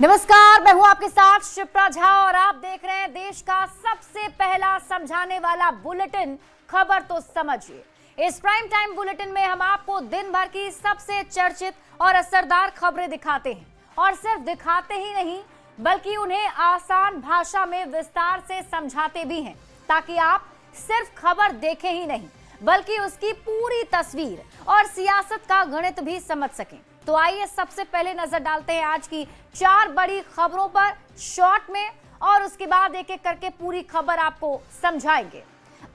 नमस्कार, मैं हूं आपके साथ शिप्रा झा और आप देख रहे हैं देश का सबसे पहला समझाने वाला बुलेटिन खबर तो समझिए। इस प्राइम टाइम बुलेटिन में हम आपको दिन भर की सबसे चर्चित और असरदार खबरें दिखाते हैं और सिर्फ दिखाते ही नहीं बल्कि उन्हें आसान भाषा में विस्तार से समझाते भी हैं ताकि आप सिर्फ खबर देखें ही नहीं बल्कि उसकी पूरी तस्वीर और सियासत का गणित भी समझ सकें। तो आइए सबसे पहले नजर डालते हैं आज की 4 बड़ी खबरों पर शॉर्ट में और उसके बाद एक एक करके पूरी खबर आपको समझाएंगे।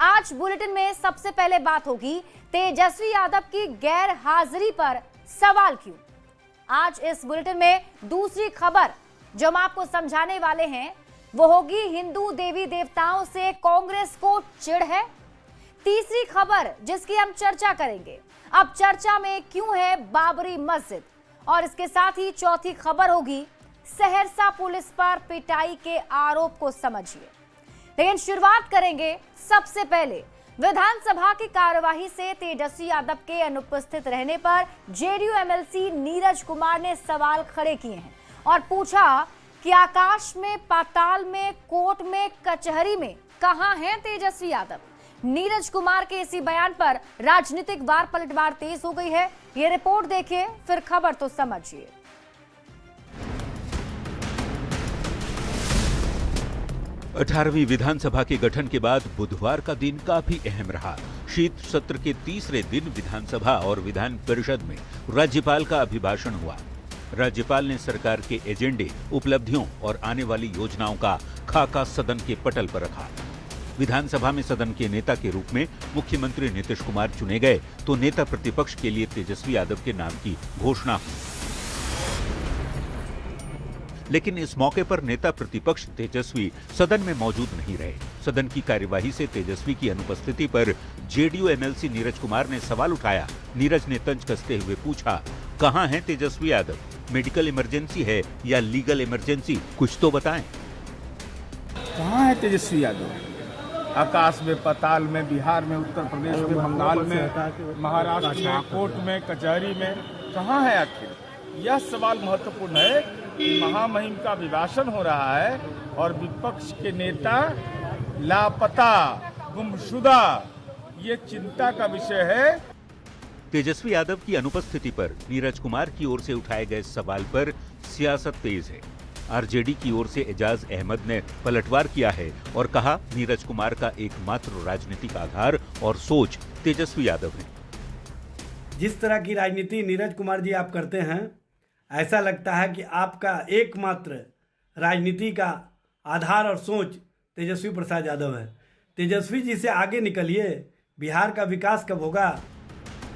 आज बुलेटिन में सबसे पहले बात होगी तेजस्वी यादव की गैर हाजिरी पर सवाल क्यों। आज इस बुलेटिन में दूसरी खबर जो हम आपको समझाने वाले हैं वो होगी हिंदू देवी देवताओं से कांग्रेस को चिढ़ है। तीसरी खबर जिसकी हम चर्चा करेंगे, अब चर्चा में क्यों है बाबरी मस्जिद, और इसके साथ ही चौथी खबर होगी सहरसा पुलिस पर पिटाई के आरोप को समझिए। लेकिन शुरुआत करेंगे सबसे पहले विधानसभा की कार्यवाही से तेजस्वी यादव के अनुपस्थित रहने पर जेडीयू एमएलसी नीरज कुमार ने सवाल खड़े किए हैं और पूछा कि आकाश में, पाताल में, कोर्ट में, कचहरी में कहां हैं तेजस्वी यादव। नीरज कुमार के इसी बयान पर राजनीतिक वार पलटवार तेज हो गई है। ये रिपोर्ट देखिए फिर खबर तो समझिए। 18वीं विधानसभा के गठन के बाद बुधवार का दिन काफी अहम रहा। शीत सत्र के तीसरे दिन विधानसभा और विधान परिषद में राज्यपाल का अभिभाषण हुआ। राज्यपाल ने सरकार के एजेंडे, उपलब्धियों और आने वाली योजनाओं का खाका सदन के पटल पर रखा। विधानसभा में सदन के नेता के रूप में मुख्यमंत्री नीतीश कुमार चुने गए तो नेता प्रतिपक्ष के लिए तेजस्वी यादव के नाम की घोषणा हुई। लेकिन इस मौके पर नेता प्रतिपक्ष तेजस्वी सदन में मौजूद नहीं रहे। सदन की कार्यवाही से तेजस्वी की अनुपस्थिति पर जेडीयू एमएलसी नीरज कुमार ने सवाल उठाया। नीरज ने तंज कसते हुए पूछा, कहां हैं तेजस्वी यादव? मेडिकल इमरजेंसी है या लीगल इमरजेंसी, कुछ तो बताएं। कहां है तेजस्वी यादव? आकाश में, पाताल में, बिहार में, उत्तर प्रदेश में, बंगाल में, महाराष्ट्र में, कोर्ट में, कचहरी में, कहां है आखिर? यह सवाल महत्वपूर्ण है कि महामहिम का अभिभाषण हो रहा है और विपक्ष के नेता लापता, गुमशुदा, ये चिंता का विषय है। तेजस्वी यादव की अनुपस्थिति पर नीरज कुमार की ओर से उठाए गए सवाल पर सियासत तेज है। आरजेडी की ओर से एजाज अहमद ने पलटवार किया है और कहा, नीरज कुमार का एकमात्र राजनीतिक आधार और सोच तेजस्वी यादव है। जिस तरह की राजनीति नीरज कुमार जी आप करते हैं, ऐसा लगता है कि आपका एकमात्र राजनीति का आधार और सोच तेजस्वी प्रसाद यादव है। तेजस्वी जी से आगे निकलिए, बिहार का विकास कब होगा?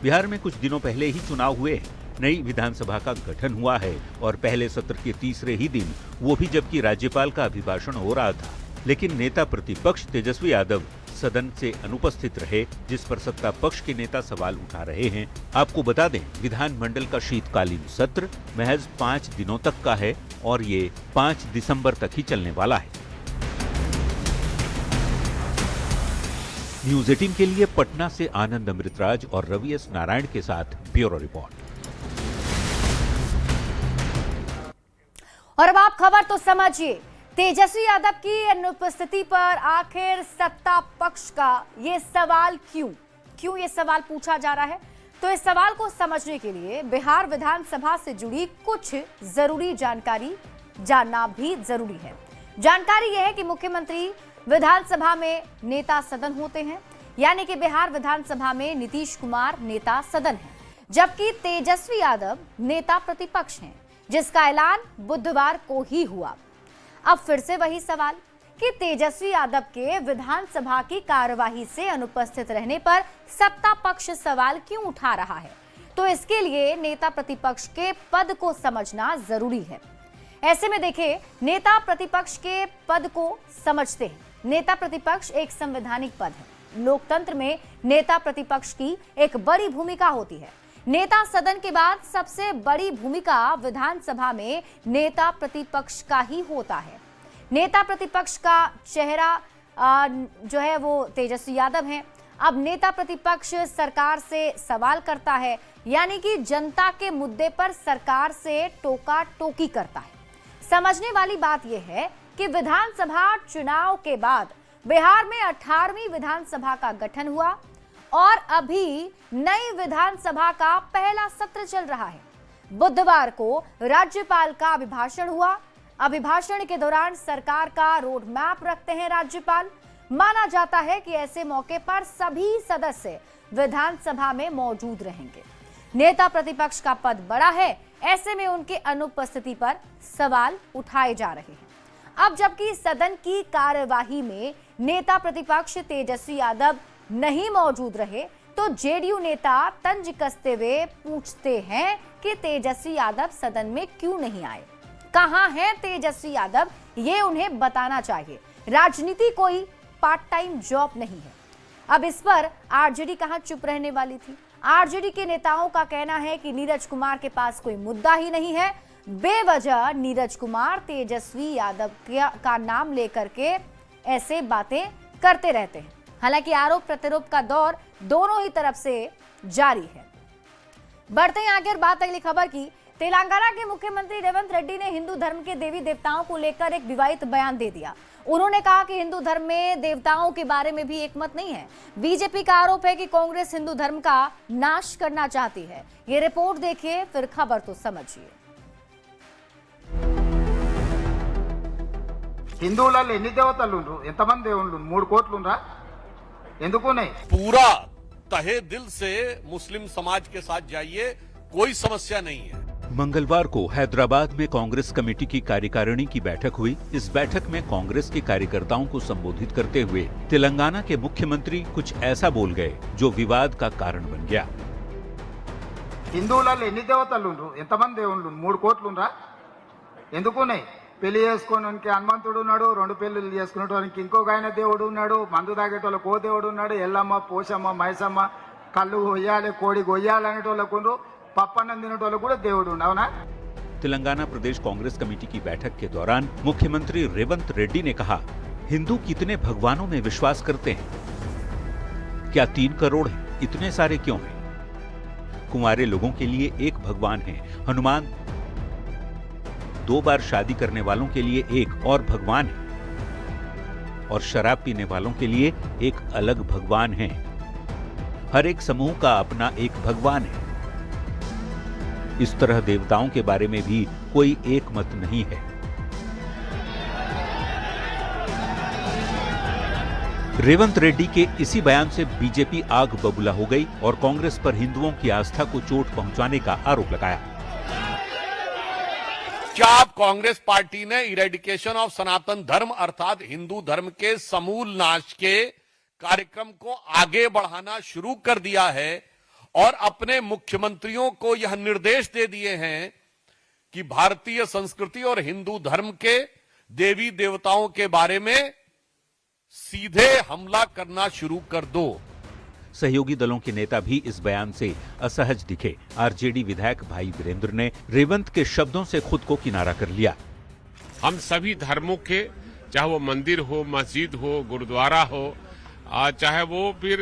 बिहार में कुछ दिनों पहले ही चुनाव हुए हैं। नई विधानसभा का गठन हुआ है और पहले सत्र के तीसरे ही दिन, वो भी जबकि राज्यपाल का अभिभाषण हो रहा था। लेकिन नेता प्रतिपक्ष तेजस्वी यादव सदन से अनुपस्थित रहे, जिस पर सत्ता पक्ष के नेता सवाल उठा रहे हैं। आपको बता दें, विधानमंडल का शीतकालीन सत्र महज 5 दिनों तक का है और ये 5 दिसंबर तक ही चलने वाला है। न्यूज 18 के लिए पटना से आनंद अमृतराज और रवि एस नारायण के साथ ब्यूरो रिपोर्ट। और अब आप खबर तो समझिए। तेजस्वी यादव की अनुपस्थिति पर आखिर सत्ता पक्ष का ये सवाल क्यों ये सवाल पूछा जा रहा है, तो इस सवाल को समझने के लिए बिहार विधानसभा से जुड़ी कुछ जरूरी जानकारी जानना भी जरूरी है। जानकारी यह है कि मुख्यमंत्री विधानसभा में नेता सदन होते हैं, यानी कि बिहार विधानसभा में नीतीश कुमार नेता सदन है, जबकि तेजस्वी यादव नेता प्रतिपक्ष हैं, जिसका ऐलान बुधवार को ही हुआ। अब फिर से वही सवाल कि तेजस्वी यादव के विधानसभा की कार्यवाही से अनुपस्थित रहने पर सत्ता पक्ष सवाल क्यों उठा रहा है, तो इसके लिए नेता प्रतिपक्ष के पद को समझना जरूरी है। ऐसे में देखिए, नेता प्रतिपक्ष के पद को समझते हैं। नेता प्रतिपक्ष एक संवैधानिक पद है। लोकतंत्र में नेता प्रतिपक्ष की एक बड़ी भूमिका होती है। नेता सदन के बाद सबसे बड़ी भूमिका विधानसभा में नेता प्रतिपक्ष का ही होता है। नेता प्रतिपक्ष का चेहरा जो है वो तेजस्वी यादव हैं। अब नेता प्रतिपक्ष सरकार से सवाल करता है, यानी कि जनता के मुद्दे पर सरकार से टोका टोकी करता है। समझने वाली बात यह है कि विधानसभा चुनाव के बाद बिहार में 18वीं विधानसभा का गठन हुआ और अभी नई विधानसभा का पहला सत्र चल रहा है। बुधवार को राज्यपाल का अभिभाषण हुआ। अभिभाषण के दौरान सरकार का रोड मैप रखते हैं राज्यपाल। माना जाता है कि ऐसे मौके पर सभी सदस्य विधानसभा में मौजूद रहेंगे। नेता प्रतिपक्ष का पद बड़ा है, ऐसे में उनके अनुपस्थिति पर सवाल उठाए जा रहे हैं। अब जबकि सदन की कार्यवाही में नेता प्रतिपक्ष तेजस्वी यादव नहीं मौजूद रहे, तो जेडीयू नेता तंज कसते हुए पूछते हैं कि तेजस्वी यादव सदन में क्यों नहीं आए, कहां हैं तेजस्वी यादव, ये उन्हें बताना चाहिए। राजनीति कोई पार्ट टाइम जॉब नहीं है। अब इस पर आरजेडी कहां चुप रहने वाली थी। आरजेडी के नेताओं का कहना है कि नीरज कुमार के पास कोई मुद्दा ही नहीं है। बेवजह नीरज कुमार तेजस्वी यादव का नाम लेकर के ऐसे बातें करते रहते हैं। हालांकि आरोप प्रत्यारोप का दौर दोनों ही तरफ से जारी है। बढ़ते हैं आगे बात अगली खबर की। तेलंगाना के मुख्यमंत्री रेवंत रेड्डी ने हिंदू धर्म के देवी देवताओं को लेकर एक विवादित बयान दे दिया। उन्होंने कहा कि हिंदू धर्म में देवताओं के बारे में भी एकमत नहीं है। बीजेपी का आरोप है कि कांग्रेस हिंदू धर्म का नाश करना चाहती है। ये रिपोर्ट देखिए, फिर खबर तो समझिए। హిందువులలో ఎన్ని దేవతలు ఉండ్రు, ఎంతమంది దేవుళ్ళు, 3 కోట్లు ఉండ్రా, ఎందుకు नहीं? पूरा तहे दिल से मुस्लिम समाज के साथ जाइए, कोई समस्या नहीं है। मंगलवार को हैदराबाद में कांग्रेस कमेटी की कार्यकारिणी की बैठक हुई। इस बैठक में कांग्रेस के कार्यकर्ताओं को संबोधित करते हुए तेलंगाना के मुख्यमंत्री कुछ ऐसा बोल गए जो विवाद का कारण बन गया। హిందువులలో ఎన్ని దేవతలు ఉండ్రు, ఎంతమంది దేవుళ్ళు, 3 కోట్లు ఉండ్రా, ఎందుకు नहीं? పెళ్లి చేసుకోవడానికి హనుమంతుడు ఉన్నాడు, 2 పెళ్లిళ్ళు చేసుకునేటోనికి ఇంకొక ఆయన దేవుడు ఉన్నాడు, మందు తాగేటోళ్ళకి ఓ దేవుడు ఉన్నాడు, ఎల్లమ్మ, పోషమ్మ, మైసమ్మ, కళ్ళు కొయ్యాలి, కోడి కొయ్యాలి అనేటోళ్ళకు, పప్పన్నం తినేటోళ్ళకు కూడా దేవుడు అవునా? तेलंगाना प्रदेश कांग्रेस कमेटी की बैठक के दौरान मुख्यमंत्री रेवंत रेड्डी ने कहा, हिंदू कितने भगवानों में विश्वास करते हैं? क्या 3 करोड़ हैं? इतने सारे क्यों हैं? कुंवारे लोगों के लिए एक भगवान है हनुमान, 2 बार शादी करने वालों के लिए एक और भगवान है, और शराब पीने वालों के लिए एक अलग भगवान है। हर एक समूह का अपना एक भगवान है। इस तरह देवताओं के बारे में भी कोई एक मत नहीं है। रेवंत रेड्डी के इसी बयान से बीजेपी आग बबूला हो गई और कांग्रेस पर हिंदुओं की आस्था को चोट पहुंचाने का आरोप लगाया। क्या आप कांग्रेस पार्टी ने इरेडिकेशन ऑफ सनातन धर्म अर्थात हिंदू धर्म के समूल नाश के कार्यक्रम को आगे बढ़ाना शुरू कर दिया है और अपने मुख्यमंत्रियों को यह निर्देश दे दिए हैं कि भारतीय संस्कृति और हिंदू धर्म के देवी देवताओं के बारे में सीधे हमला करना शुरू कर दो? सहयोगी दलों के नेता भी इस बयान से असहज दिखे। आरजेडी विधायक भाई वीरेंद्र ने रेवंत के शब्दों से खुद को किनारा कर लिया। हम सभी धर्मों के, चाहे वो मंदिर हो, मस्जिद हो, गुरुद्वारा हो, चाहे वो फिर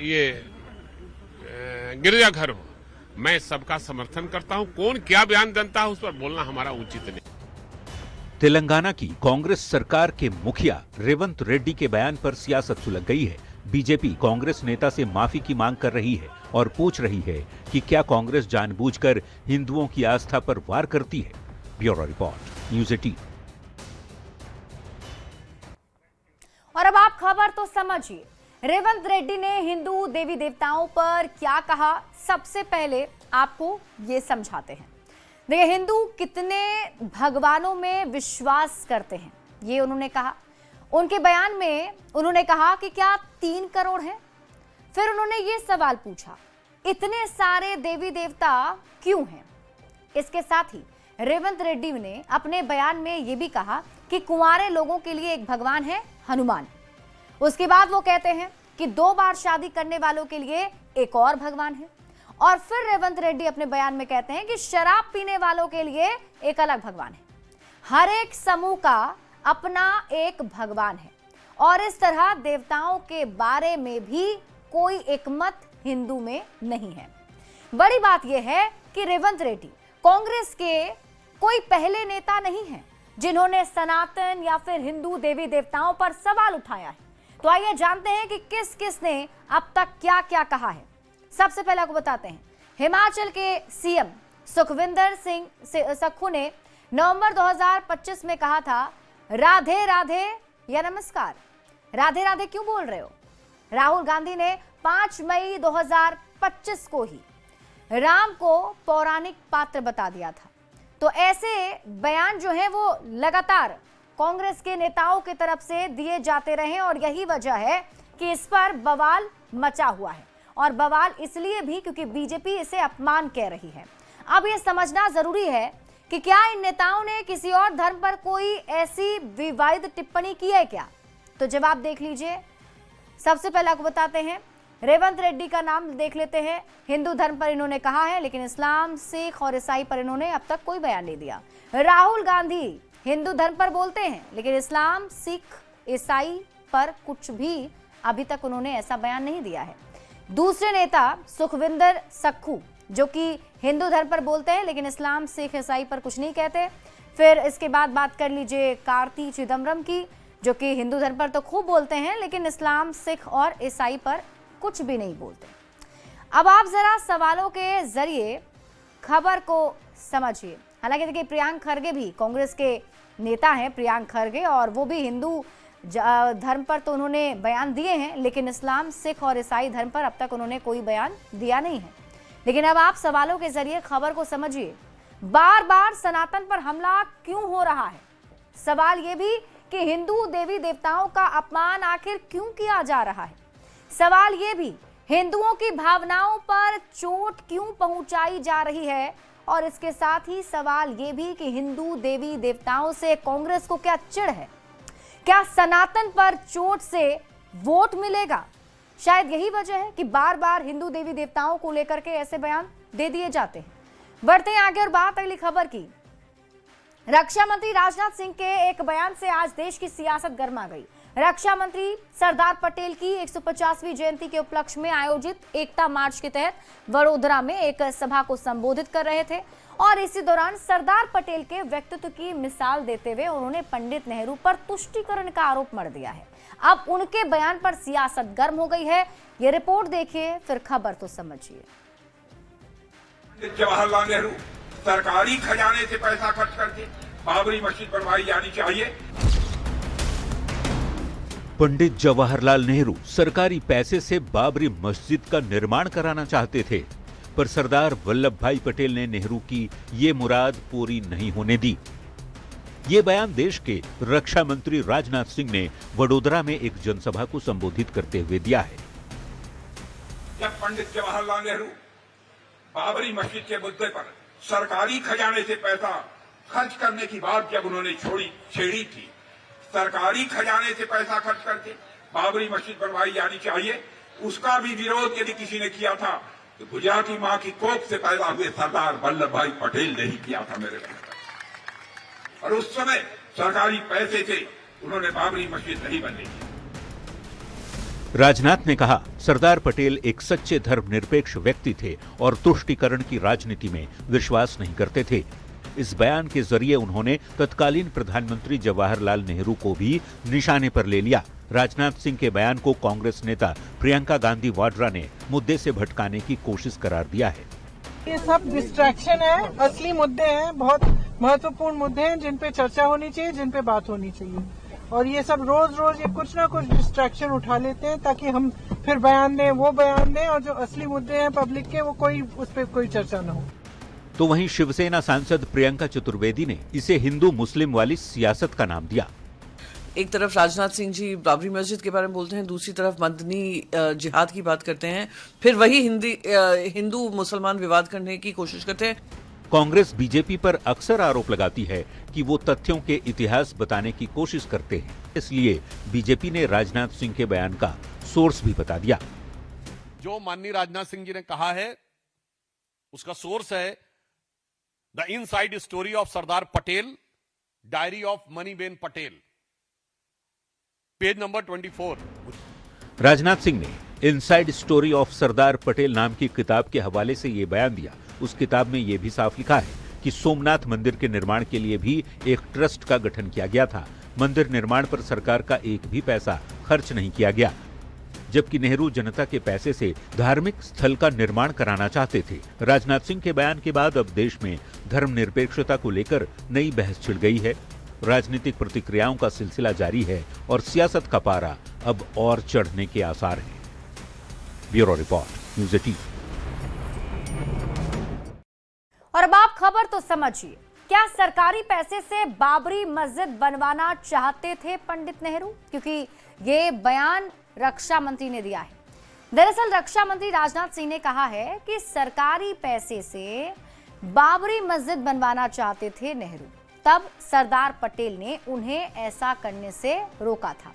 ये गिरजाघर हो, मैं सबका समर्थन करता हूं। कौन क्या बयान देता है उस पर बोलना हमारा उचित नहीं। तेलंगाना की कांग्रेस सरकार के मुखिया रेवंत रेड्डी के बयान पर सियासत सुलग गई है। बीजेपी कांग्रेस नेता से माफी की मांग कर रही है और पूछ रही है कि क्या कांग्रेस जानबूझकर हिंदुओं की आस्था पर वार करती है। Bureau report, news 18। और अब आप खबर तो समझिए, रेवंत रेड्डी ने हिंदू देवी देवताओं पर क्या कहा, सबसे पहले आपको ये समझाते हैं। देखिए, हिंदू कितने भगवानों में विश्वास करते हैं, ये उन्होंने कहा। उनके बयान में उन्होंने कहा कि क्या 3 करोड़ हैं? फिर उन्होंने ये सवाल पूछा, इतने सारे देवी देवता क्यों हैं? इसके साथ ही रेवंत रेड्डी ने अपने बयान में ये भी कहा कि कुंवारे लोगों के लिए एक भगवान है हनुमान। उसके बाद वो कहते हैं कि 2 बार शादी करने वालों के लिए एक और भगवान है। और फिर रेवंत रेड्डी अपने बयान में कहते हैं कि शराब पीने वालों के लिए एक अलग भगवान है। हर एक समूह का अपना एक भगवान है और इस तरह देवताओं के बारे में भी कोई एकमत हिंदू में नहीं है। बड़ी बात यह है कि रेवंत रेड्डी कांग्रेस के कोई पहले नेता नहीं है जिन्होंने सनातन या फिर हिंदू देवी देवताओं पर सवाल उठाया है। तो आइए जानते हैं कि किस किस ने अब तक क्या क्या कहा है। सबसे पहले आपको बताते हैं, हिमाचल के सीएम सुखविंदर सिंह सक्खू ने नवंबर 2025 में कहा था, राधे राधे या नमस्कार। राधे राधे क्यों बोल रहे हो? राहुल गांधी ने 5 मई 2025 को ही राम को पौराणिक पात्र बता दिया था। तो ऐसे बयान जो है वो लगातार कांग्रेस के नेताओं की तरफ से दिए जाते रहे और यही वजह है कि इस पर बवाल मचा हुआ है। और बवाल इसलिए भी क्योंकि बीजेपी इसे अपमान कह रही है। अब यह समझना जरूरी है कि क्या इन नेताओं ने किसी और धर्म पर कोई ऐसी विवादित टिप्पणी की है क्या? तो जवाब देख लीजिए। सबसे पहले आपको बताते हैं, रेवंत रेड्डी का नाम देख लेते हैं। हिंदू धर्म पर इन्होंने कहा है, लेकिन इस्लाम, सिख और ईसाई पर इन्होंने अब तक कोई बयान नहीं दिया। राहुल गांधी हिंदू धर्म पर बोलते हैं, लेकिन इस्लाम, सिख, ईसाई पर कुछ भी अभी तक उन्होंने ऐसा बयान नहीं दिया है। दूसरे नेता सुखविंदर सक्खू, जो कि हिंदू धर्म पर बोलते हैं लेकिन इस्लाम, सिख, ईसाई पर कुछ नहीं कहते। फिर इसके बाद बात कर लीजिए कार्ति चिदम्बरम की, जो कि हिंदू धर्म पर तो खूब बोलते हैं लेकिन इस्लाम, सिख और ईसाई पर कुछ भी नहीं बोलते। अब आप जरा सवालों के जरिए खबर को समझिए। हालांकि देखिए, प्रियंक खरगे भी कांग्रेस के नेता हैं, प्रियंक खरगे, और वो भी हिंदू धर्म पर तो उन्होंने बयान दिए हैं, लेकिन इस्लाम, सिख और ईसाई धर्म पर अब तक उन्होंने कोई बयान दिया नहीं है। लेकिन अब आप सवालों के जरिए खबर को समझिए। बार बार सनातन पर हमला क्यों हो रहा है? सवाल ये भी कि हिंदू देवी देवताओं का अपमान आखिर क्यों किया जा रहा है? सवाल ये भी, हिंदुओं की भावनाओं पर चोट क्यों पहुंचाई जा रही है? और इसके साथ ही सवाल ये भी कि हिंदू देवी देवताओं से कांग्रेस को क्या चिढ़ है? क्या सनातन पर चोट से वोट मिलेगा? शायद यही वजह है कि बार बार हिंदू देवी देवताओं को लेकर के ऐसे बयान दे दिए जाते हैं। बढ़ते हैं आगे और बात अगली खबर की। रक्षा मंत्री राजनाथ सिंह के एक बयान से आज देश की सियासत गर्मा गई। रक्षा मंत्री सरदार पटेल की 150वीं जयंती के उपलक्ष्य में आयोजित एकता मार्च के तहत वडोदरा में एक सभा को संबोधित कर रहे थे और इसी दौरान सरदार पटेल के व्यक्तित्व की मिसाल देते हुए उन्होंने पंडित नेहरू पर तुष्टीकरण का आरोप मढ़ दिया है। अब उनके बयान पर सियासत गर्म हो गई है। ये रिपोर्ट देखिए, फिर खबर तो समझिए। जवाहरलाल नेहरू सरकारी खजाने से पैसा खर्च करके बाबरी मस्जिद बनवाई जानी चाहिए। पंडित जवाहरलाल नेहरू सरकारी पैसे से बाबरी मस्जिद का निर्माण कराना चाहते थे, पर सरदार वल्लभ भाई पटेल ने नेहरू की ये मुराद पूरी नहीं होने दी। ये बयान देश के रक्षा मंत्री राजनाथ सिंह ने वडोदरा में एक जनसभा को संबोधित करते हुए दिया है। जब पंडित जवाहरलाल नेहरू बाबरी मस्जिद के मुद्दे पर सरकारी खजाने से पैसा खर्च करने की बात जब उन्होंने छेड़ी थी, सरकारी खजाने से पैसा खर्च करके बाबरी मस्जिद बनवाई जानी चाहिए, उसका भी विरोध यदि किसी ने किया था तो गुजराती मां की कोख से पैदा हुए सरदार वल्लभ भाई पटेल ने ही किया था मेरे भाई। और उस समय सरकारी पैसे से उन्होंने बाबरी मस्जिद नहीं बनने दी। राजनाथ ने कहा, सरदार पटेल एक सच्चे धर्मनिरपेक्ष व्यक्ति थे और तुष्टीकरण की राजनीति में विश्वास नहीं करते थे। इस बयान के जरिए उन्होंने तत्कालीन प्रधानमंत्री जवाहरलाल नेहरू को भी निशाने पर ले लिया। राजनाथ सिंह के बयान को कांग्रेस नेता प्रियंका गांधी वाड्रा ने मुद्दे से भटकाने की कोशिश करार दिया है। ये सब डिस्ट्रैक्शन है, असली मुद्दे हैं, बहुत महत्वपूर्ण मुद्दे हैं जिन पे चर्चा होनी चाहिए, जिन पे बात होनी चाहिए। और ये सब रोज रोज ये कुछ ना कुछ डिस्ट्रैक्शन उठा लेते हैं ताकि हम फिर बयान दें, वो बयान दें, और जो असली मुद्दे हैं पब्लिक के वो उस पर कोई चर्चा न हो। तो वहीं शिवसेना सांसद प्रियंका चतुर्वेदी ने इसे हिंदू मुस्लिम वाली सियासत का नाम दिया। एक तरफ राजनाथ सिंह जी बाबरी मस्जिद के बारे में बोलते हैं, दूसरी तरफ मदनी जिहाद की बात करते हैं, फिर वही हिंदू मुसलमान विवाद करने की कोशिश करते हैं। कांग्रेस बीजेपी पर अक्सर आरोप लगाती है कि वो तथ्यों के इतिहास बताने की कोशिश करते हैं, इसलिए बीजेपी ने राजनाथ सिंह के बयान का सोर्स भी बता दिया। जो माननीय राजनाथ सिंह जी ने कहा है उसका सोर्स है the inside story of Sardar Patel, diary of Maniben Patel, page number 24। Rajnath Singh ने inside story of Sardar Patel नाम की किताब के हवाले से ये बयान दिया। उस किताब में यह भी साफ लिखा है कि सोमनाथ मंदिर के निर्माण के लिए भी एक ट्रस्ट का गठन किया गया था। मंदिर निर्माण पर सरकार का एक भी पैसा खर्च नहीं किया गया, जबकि नेहरू जनता के पैसे से धार्मिक स्थल का निर्माण कराना चाहते थे। राजनाथ सिंह के बयान के बाद अब देश में धर्मनिरपेक्षता को लेकर नई बहस छिड़ गई है। राजनीतिक प्रतिक्रियाओं का सिलसिला जारी है और सियासत का पारा अब और चढ़ने के आसार हैं। Bureau report, news 18। और अब आप खबर तो समझिए, क्या सरकारी पैसे से बाबरी मस्जिद बनवाना चाहते थे पंडित नेहरू? क्योंकि ये बयान रक्षा मंत्री ने दिया है। दरअसल रक्षा मंत्री राजनाथ सिंह ने कहा है कि सरकारी पैसे से बाबरी मस्जिद बनवाना चाहते थे नेहरू, तब सरदार पटेल ने उन्हें ऐसा करने से रोका था।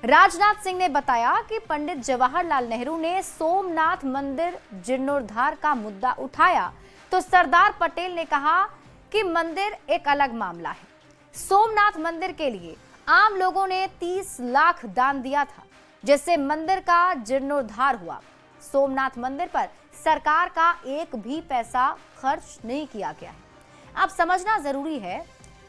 राजनाथ सिंह ने बताया कि पंडित जवाहरलाल नेहरू ने सोमनाथ मंदिर जीर्णोद्धार का मुद्दा उठाया तो सरदार पटेल ने कहा कि मंदिर एक अलग मामला है। सोमनाथ मंदिर के लिए आम लोगों ने 30 लाख दान दिया था, जिससे मंदिर का जीर्णोद्धार हुआ। सोमनाथ मंदिर पर सरकार का एक भी पैसा खर्च नहीं किया गया है। अब समझना जरूरी है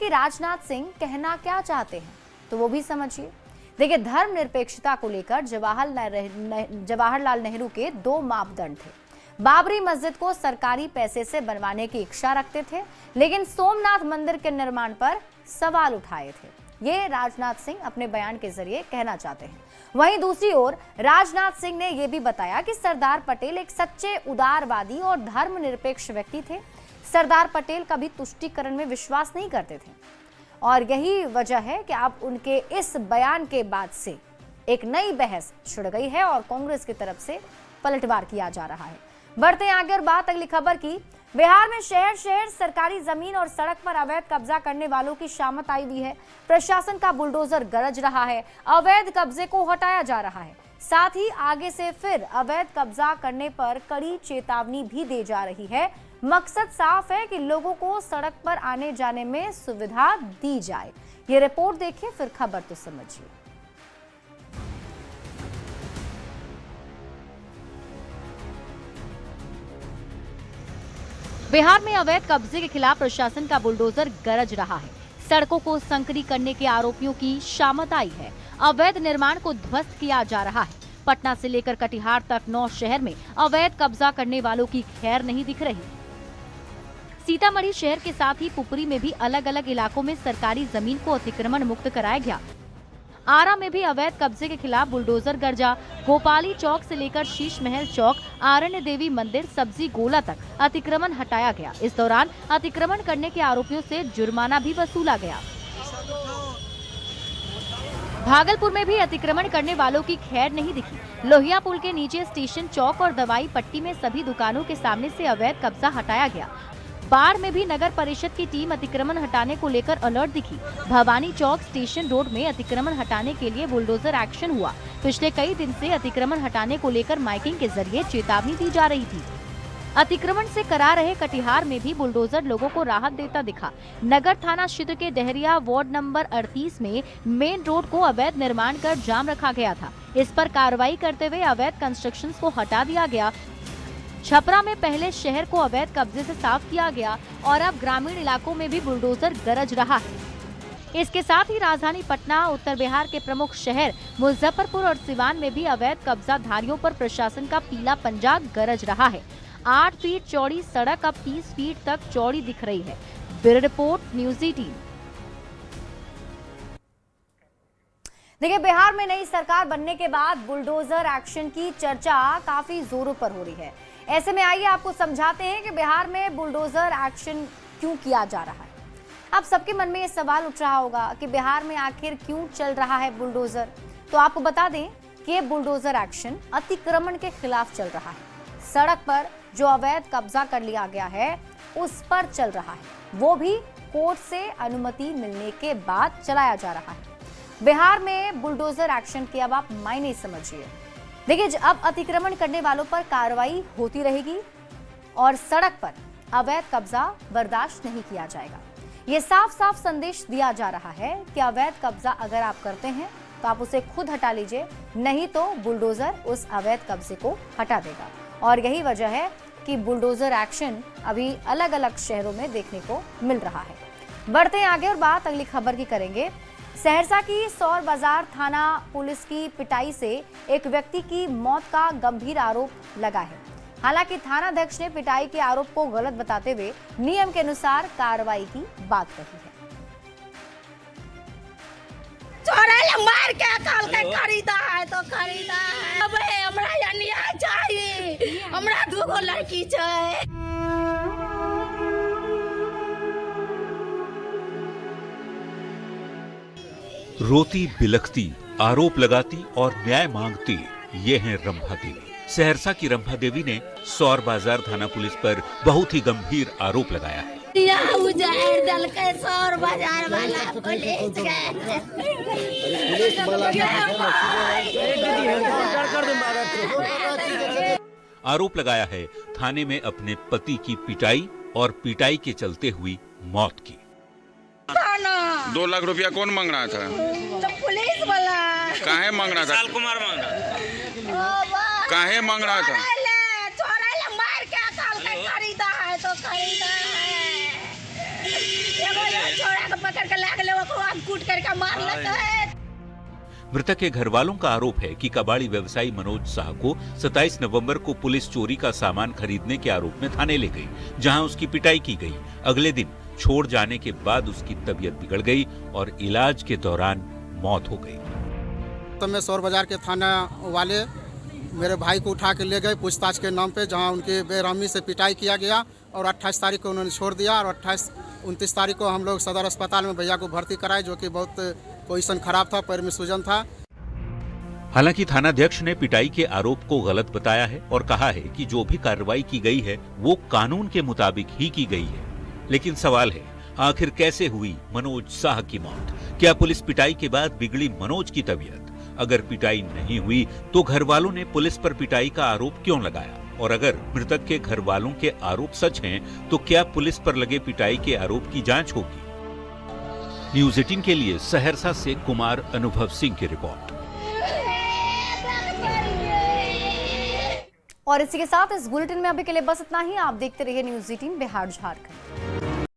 कि राजनाथ सिंह कहना क्या चाहते हैं, तो वो भी समझिए। देखिए, धर्मनिरपेक्षता को लेकर जवाहरलाल नेहरू के 2 मापदंड थे। बाबरी मस्जिद को सरकारी पैसे से बनवाने की इच्छा रखते थे, लेकिन सोमनाथ मंदिर के निर्माण पर सवाल उठाए थे। ये राजनाथ सिंह अपने बयान के जरिए कहना चाहते हैं। वहीं दूसरी ओर राजनाथ सिंह ने यह भी बताया कि सरदार पटेल एक सच्चे उदारवादी और धर्मनिरपेक्ष व्यक्ति थे। सरदार पटेल कभी तुष्टीकरण में विश्वास नहीं करते थे, और यही वजह है कि अब उनके इस बयान के बाद से एक नई बहस छिड़ गई है और कांग्रेस की तरफ से पलटवार किया जा रहा है। बढ़ते हैं आगे और बात अगली खबर की। बिहार में शहर शहर सरकारी जमीन और सड़क पर अवैध कब्जा करने वालों की शामत आई हुई है। प्रशासन का बुलडोजर गरज रहा है, अवैध कब्जे को हटाया जा रहा है। साथ ही आगे से फिर अवैध कब्जा करने पर कड़ी चेतावनी भी दी जा रही है। मकसद साफ है कि लोगों को सड़क पर आने जाने में सुविधा दी जाए। ये रिपोर्ट देखिए, फिर खबर तो समझिए। बिहार में अवैध कब्जे के खिलाफ प्रशासन का बुलडोजर गरज रहा है। सड़कों को संकरी करने के आरोपियों की शामत आई है। अवैध निर्माण को ध्वस्त किया जा रहा है। पटना से लेकर कटिहार तक 9 शहर में अवैध कब्जा करने वालों की खैर नहीं दिख रही। सीतामढ़ी शहर के साथ ही पुपरी में भी अलग अलग इलाकों में सरकारी जमीन को अतिक्रमण मुक्त कराया गया। आरा में भी अवैध कब्जे के खिलाफ बुलडोजर गरजा। गोपाली चौक से लेकर शीश महल चौक, आरण्य देवी मंदिर, सब्जी गोला तक अतिक्रमण हटाया गया। इस दौरान अतिक्रमण करने के आरोपियों से जुर्माना भी वसूला गया। भागलपुर में भी अतिक्रमण करने वालों की खैर नहीं दिखी। लोहिया पुल के नीचे स्टेशन चौक और दवाई पट्टी में सभी दुकानों के सामने से अवैध कब्जा हटाया गया। बाढ़ में भी नगर परिषद की टीम अतिक्रमण हटाने को लेकर अलर्ट दिखी। भवानी चौक स्टेशन रोड में अतिक्रमण हटाने के लिए बुलडोजर एक्शन हुआ। पिछले कई दिन से अतिक्रमण हटाने को लेकर माइकिंग के जरिए चेतावनी दी जा रही थी। अतिक्रमण से करा रहे कटिहार में भी बुलडोजर लोगों को राहत देता दिखा। नगर थाना क्षेत्र के डहरिया वार्ड नंबर 38 में मेन रोड को अवैध निर्माण कर जाम रखा गया था। इस पर कार्रवाई करते हुए अवैध कंस्ट्रक्शंस को हटा दिया गया। छपरा में पहले शहर को अवैध कब्जे से साफ किया गया और अब ग्रामीण इलाकों में भी बुलडोजर गरज रहा है। इसके साथ ही राजधानी पटना, उत्तर बिहार के प्रमुख शहर मुजफ्फरपुर और सिवान में भी अवैध कब्जाधारियों पर प्रशासन का पीला पंजा गरज रहा है। 8 फीट चौड़ी सड़क अब 30 फीट तक चौड़ी दिख रही है। Bureau report, news 18। देखिए, बिहार में नई सरकार बनने के बाद बुलडोजर एक्शन की चर्चा काफी जोरों पर हो रही है। ऐसे में आइए आपको समझाते हैं कि बिहार में बुलडोजर एक्शन क्यों किया जा रहा है। अब सबके मन में ये सवाल उठ रहा होगा कि बिहार में आखिर क्यों चल रहा है बुलडोजर। तो आपको बता दें कि ये बुलडोजर एक्शन अतिक्रमण के खिलाफ चल रहा है। सड़क पर जो अवैध कब्जा कर लिया गया है उस पर चल रहा है, वो भी कोर्ट से अनुमति मिलने के बाद चलाया जा रहा है। बिहार में बुलडोजर एक्शन के अब आप मायने समझिए। देखिए, अब अतिक्रमण करने वालों पर कार्रवाई होती रहेगी और सड़क पर अवैध कब्जा बर्दाश्त नहीं किया जाएगा। ये साफ साफ संदेश दिया जा रहा है कि अवैध कब्जा अगर आप करते हैं तो आप उसे खुद हटा लीजिए, नहीं तो बुलडोजर उस अवैध कब्जे को हटा देगा। और यही वजह है कि बुलडोजर एक्शन अभी अलग अलग शहरों में देखने को मिल रहा है। बढ़ते हैं आगे और बात अगली खबर की करेंगे। सहरसा की सौर बाजार थाना पुलिस की पिटाई से एक व्यक्ति की मौत का गंभीर आरोप लगा है। हालांकि थानाध्यक्ष ने पिटाई के आरोप को गलत बताते हुए नियम के अनुसार कार्रवाई की बात कही है। मार के अकाल के खरीदा है तो खरीदा है। अब हमरा यहाँ न्याय चाहिए, हमरा दूगो लड़की चाहिए। रोती बिलखती, आरोप लगाती और न्याय मांगती, ये हैं रंभा देवी। सहरसा की रंभा देवी ने सौर बाजार थाना पुलिस पर बहुत ही गंभीर आरोप लगाया है। सौर बाजार वाला पुलिस आरोप लगाया है थाने में अपने पति की पिटाई और पिटाई के चलते हुई मौत की। 2 लाख रुपया कौन मांग रहा था? तो पुलिस वाला। काहे मांग रहा था? साल कुमार मांग रहा। काहे मांग रहा था? मार के अकाल के खरीदा है तो खरीदा है। एगो छोरा को पकड़ के लाग ले, ओकरो कूट करके मार लेता है। मृतक के घर वालों का आरोप है कि कबाड़ी व्यवसायी मनोज शाह को 27 नवंबर को पुलिस चोरी का सामान खरीदने के आरोप में थाने ले गई, जहां उसकी पिटाई की गई। अगले दिन छोड़ जाने के बाद उसकी तबीयत बिगड़ गई और इलाज के दौरान मौत हो गई। तो मैं सौर बाजार के थाना वाले मेरे भाई को उठा के ले गए पूछताछ के नाम पे, जहां उनकी बेरहमी से पिटाई किया गया और 28 तारीख को उन्होंने छोड़ दिया और 29 तारीख को हम लोग सदर अस्पताल में भैया को भर्ती कराए, जो कि बहुत पोजीशन खराब था, पैर में सूजन था। हालांकि थानाध्यक्ष ने पिटाई के आरोप को गलत बताया है और कहा है कि जो भी कार्रवाई की गई है वो कानून के मुताबिक ही की गई है। लेकिन सवाल है, आखिर कैसे हुई मनोज शाह की मौत? क्या पुलिस पिटाई के बाद बिगड़ी मनोज की तबीयत? अगर पिटाई नहीं हुई तो घर वालों ने पुलिस पर पिटाई का आरोप क्यों लगाया? और अगर मृतक के घर वालों के आरोप सच हैं, तो क्या पुलिस पर लगे पिटाई के आरोप की जांच होगी? न्यूज़ 18 के लिए सहरसा से कुमार अनुभव सिंह की रिपोर्ट। और इसी के साथ इस बुलेटिन में अभी के लिए बस इतना ही। आप देखते रहिए न्यूज़ 18 बिहार झारखंड।